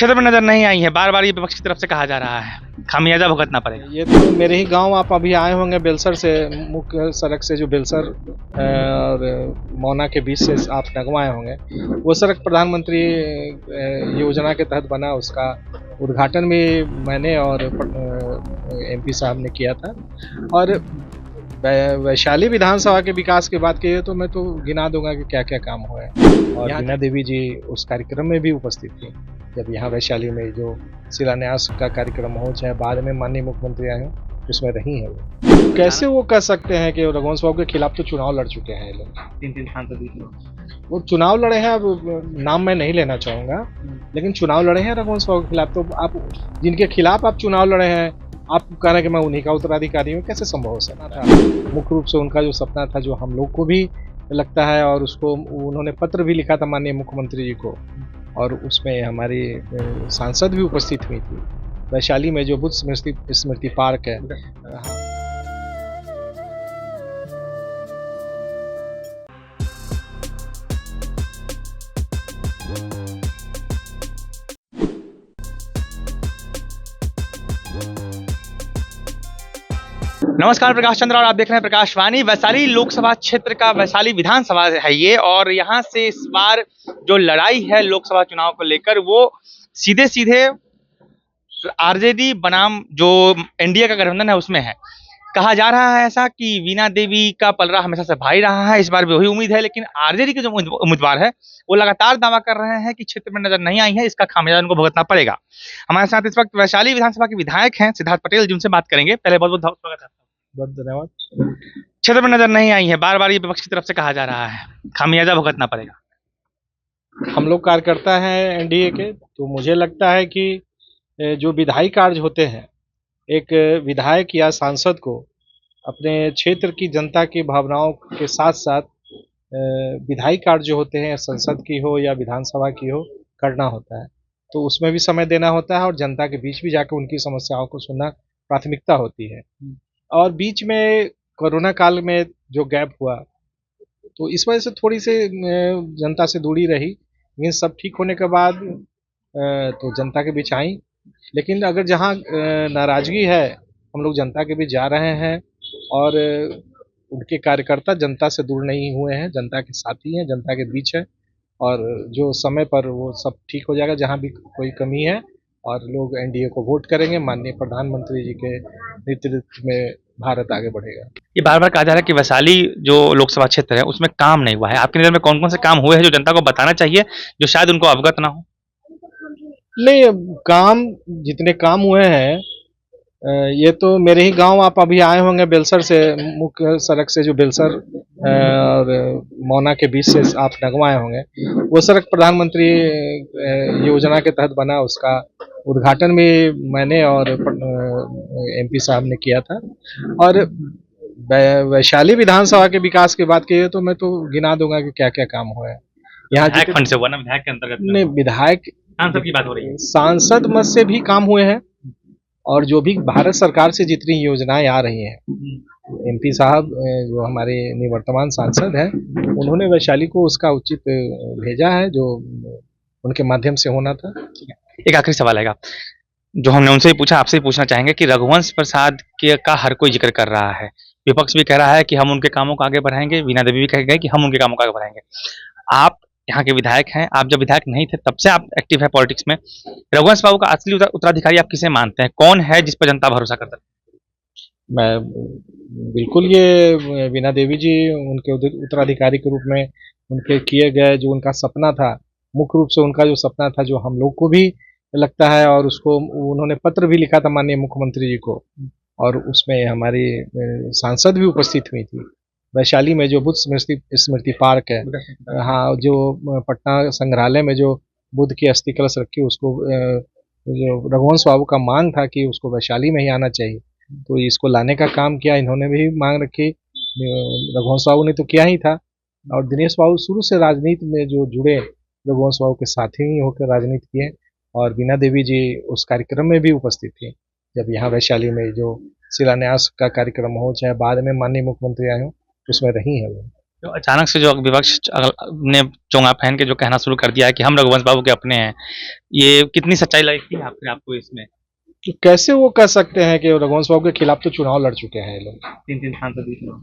क्षेत्र में नजर नहीं आई है, बार बार ये विपक्ष की तरफ से कहा जा रहा है, खामियाजा भुगतना पड़ेगा। ये तो मेरे ही गांव आप अभी आए होंगे बेलसर से, मुख्य सड़क से जो बेलसर और मौना के बीच से आप नगवा आए होंगे। वो सड़क प्रधानमंत्री योजना के तहत बना, उसका उद्घाटन भी मैंने और एमपी साहब ने किया था। और वैशाली विधानसभा के विकास की बात की तो मैं तो गिना दूंगा कि क्या क्या काम हुआ है। और बीना देवी जी उस कार्यक्रम में भी उपस्थित थी जब यहाँ वैशाली में जो शिलान्यास का कार्यक्रम हो, चाहे बाद में माननीय मुख्यमंत्री आए हो, उसमें रही है। वो कैसे वो कह सकते हैं कि रघुवंश बाबू के खिलाफ तो चुनाव लड़ चुके हैं ये लोग, 3 सांसद वो चुनाव लड़े हैं। अब नाम मैं नहीं लेना चाहूँगा, लेकिन चुनाव लड़े हैं रघुवंश बाबू के खिलाफ। तो आप जिनके खिलाफ आप चुनाव लड़े हैं, आप कह रहे हैं कि मैं उन्हीं का उत्तराधिकारी हूँ, कैसे संभव हो सकता था? मुख्य रूप से उनका जो सपना था, जो हम लोग को भी लगता है, और उसको उन्होंने पत्र भी लिखा था माननीय मुख्यमंत्री जी को, और उसमें हमारी सांसद भी उपस्थित हुई थी। वैशाली में जो बुद्ध स्मृति पार्क है, नमस्कार, प्रकाश चंद्र और आप देख रहे हैं प्रकाशवाणी। वैशाली लोकसभा क्षेत्र का वैशाली विधानसभा है ये, और यहाँ से इस बार जो लड़ाई है लोकसभा चुनाव को लेकर, वो सीधे सीधे आरजेडी बनाम जो एनडीए का गठबंधन है उसमें है। कहा जा रहा है ऐसा कि वीणा देवी का पलड़ा हमेशा से भारी रहा है, इस बार भी वही उम्मीद है। लेकिन आरजेडी के जो उम्मीदवार है वो लगातार दावा कर रहे हैं कि क्षेत्र में नजर नहीं आई है, इसका खामियाजा उनको भुगतना पड़ेगा। हमारे साथ इस वक्त वैशाली विधानसभा के विधायक हैं सिद्धार्थ पटेल, जिनसे बात करेंगे। पहले बहुत बहुत स्वागत है। बहुत धन्यवाद। क्षेत्र में नजर नहीं आई है, बार बार ये विपक्ष की तरफ से कहा जा रहा है, खामियाजा भुगतना पड़ेगा। हम लोग कार्यकर्ता हैं एनडीए के, तो मुझे लगता है कि जो विधायी कार्य होते हैं, एक विधायक या सांसद को अपने क्षेत्र की जनता की भावनाओं के साथ साथ विधायी कार्य जो होते हैं, संसद की हो या विधानसभा की हो, करना होता है। तो उसमें भी समय देना होता है, और जनता के बीच भी जाकर उनकी समस्याओं को सुनना प्राथमिकता होती है। और बीच में कोरोना काल में जो गैप हुआ, तो इस वजह से थोड़ी सी जनता से दूरी रही। लेकिन सब ठीक होने के बाद तो जनता के बीच आई। लेकिन अगर जहाँ नाराजगी है, हम लोग जनता के बीच जा रहे हैं, और उनके कार्यकर्ता जनता से दूर नहीं हुए हैं, जनता के साथी हैं, जनता के बीच है। और जो समय पर वो सब ठीक हो जाएगा, जहाँ भी कोई कमी है, और लोग एनडीए को वोट करेंगे। माननीय प्रधानमंत्री जी के नेतृत्व में भारत आगे बढ़ेगा। ये बार बार कहा जा रहा है कि वैशाली जो लोकसभा क्षेत्र है उसमें काम नहीं हुआ है। आपकी नजर में कौन कौन से काम हुए हैं जो जनता को बताना चाहिए, जो शायद उनको अवगत ना हो? नहीं, काम जितने काम हुए हैं, ये तो मेरे ही गांव आप अभी आए होंगे बेलसर से, मुख्य सड़क से जो बेलसर और मौना के बीच से आप नगवा आए होंगे। वो सड़क प्रधानमंत्री योजना के तहत बना, उसका उद्घाटन भी मैंने और एमपी साहब ने किया था। और वैशाली विधानसभा के विकास की बात की तो मैं तो गिना दूंगा कि क्या क्या काम हुआ है यहाँ। विधायक फंड से हुआ ना, विधायक के अंतर्गत नहीं, विधायक सांसद की बात हो रही है। सांसद मत से भी काम हुए हैं, और जो भी भारत सरकार से जितनी योजनाएं आ रही हैं, एमपी साहब जो हमारे निवर्तमान सांसद हैं, उन्होंने वैशाली को उसका उचित भेजा है, जो उनके माध्यम से होना था। एक आखिरी सवाल है जो हमने उनसे ही पूछा, आपसे ही पूछना चाहेंगे कि रघुवंश प्रसाद के का हर कोई जिक्र कर रहा है, विपक्ष भी कह रहा है कि हम उनके कामों को आगे बढ़ाएंगे, वीणा देवी भी कह गए कि हम उनके कामों को आगे बढ़ाएंगे। आप यहाँ के विधायक हैं, आप जब विधायक नहीं थे तब से आप एक्टिव है पॉलिटिक्स में। रघुवंश बाबू का असली उत्तराधिकारी आप किसे मानते हैं? कौन है जिस पर जनता भरोसा करता है? मैं बिल्कुल ये वीणा देवी जी उनके उत्तराधिकारी के रूप में, उनके किए गए जो उनका सपना था, मुख्य रूप से उनका जो सपना था, जो हम लोग को भी लगता है, और उसको उन्होंने पत्र भी लिखा था माननीय मुख्यमंत्री जी को, और उसमें हमारी सांसद भी उपस्थित हुई थी। वैशाली में जो बुद्ध स्मृति पार्क है, हाँ, जो पटना संग्रहालय में जो बुद्ध की अस्थि कलश रखी, उसको जो रघुवंश बाबू का मांग था कि उसको वैशाली में ही आना चाहिए, तो इसको लाने का काम किया। इन्होंने भी मांग रखी, रघुवंश बाबू ने तो किया ही था। और दिनेश बाबू शुरू से राजनीति में जो जुड़े, रघुवंश बाबू के साथी ही होकर राजनीति किए। और बीना देवी जी उस कार्यक्रम में भी उपस्थित थी जब यहाँ वैशाली में जो शिलान्यास का कार्यक्रम हो, चाहे बाद में माननीय मुख्यमंत्री आए हो, उसमें रही है वो। तो अचानक से जो विपक्ष ने चोंगा पहन के जो कहना शुरू कर दिया है कि हम रघुवंश बाबू के अपने हैं, ये कितनी सच्चाई लगती है आपको इसमें? तो कैसे वो कह सकते हैं कि रघुवंश बाबू के खिलाफ तो चुनाव लड़ चुके हैं ये लोग, 3 सांसद चुनाव,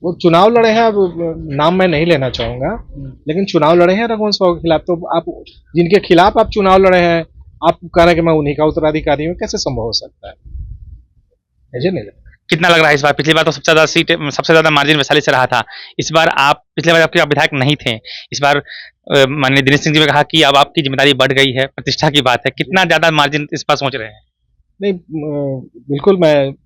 वो चुनाव लड़े हैं। अब नाम मैं नहीं लेना चाहूंगा, लेकिन चुनाव लड़े हैं रघुवंश बाबू के खिलाफ। तो आप जिनके खिलाफ आप चुनाव लड़े हैं, आप कह रहे हैं कि मैं उन्हीं का उत्तराधिकारी हूँ, कैसे संभव हो सकता है? मुझे नहीं लगता। कितना लग रहा है इस बार? पिछली बार तो सबसे ज्यादा मार्जिन वैशाली से रहा था। इस बार पिछले बार आपके विधायक नहीं थे, इस बार माननीय दिनेश सिंह जी ने कहा कि अब आपकी जिम्मेदारी बढ़ गई है, प्रतिष्ठा की बात है। कितना ज्यादा मार्जिन इस बार सोच रहे हैं? नहीं, बिल्कुल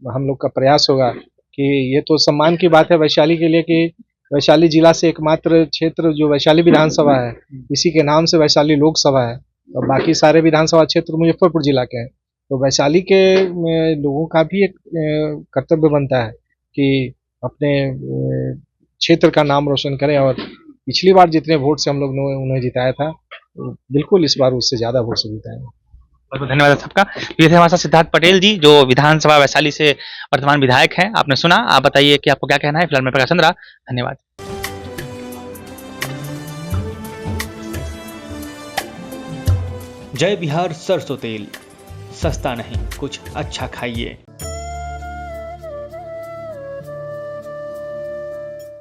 हम लोग का प्रयास होगा कि ये तो सम्मान की बात है वैशाली के लिए कि वैशाली जिला से एकमात्र क्षेत्र जो वैशाली विधानसभा है, इसी के नाम से वैशाली लोकसभा है, और बाकी सारे विधानसभा क्षेत्र मुजफ्फरपुर जिला के हैं। तो वैशाली के लोगों का भी एक कर्तव्य बनता है कि अपने क्षेत्र का नाम रोशन करें, और पिछली बार जितने वोट से हम लोग ने उन्हें जिताया था, तो बिल्कुल इस बार उससे ज्यादा वोट से जिताएंगे। बहुत बहुत धन्यवाद सबका। ये थे हमारे साथ सिद्धार्थ पटेल जी, जो विधानसभा वैशाली से वर्तमान विधायक हैं। आपने सुना, आप बताइए कि आपको क्या कहना है। फिलहाल मैं प्रकाश चंद्रा, धन्यवाद। जय बिहार सरसों तेल, सस्ता नहीं, कुछ अच्छा खाइए।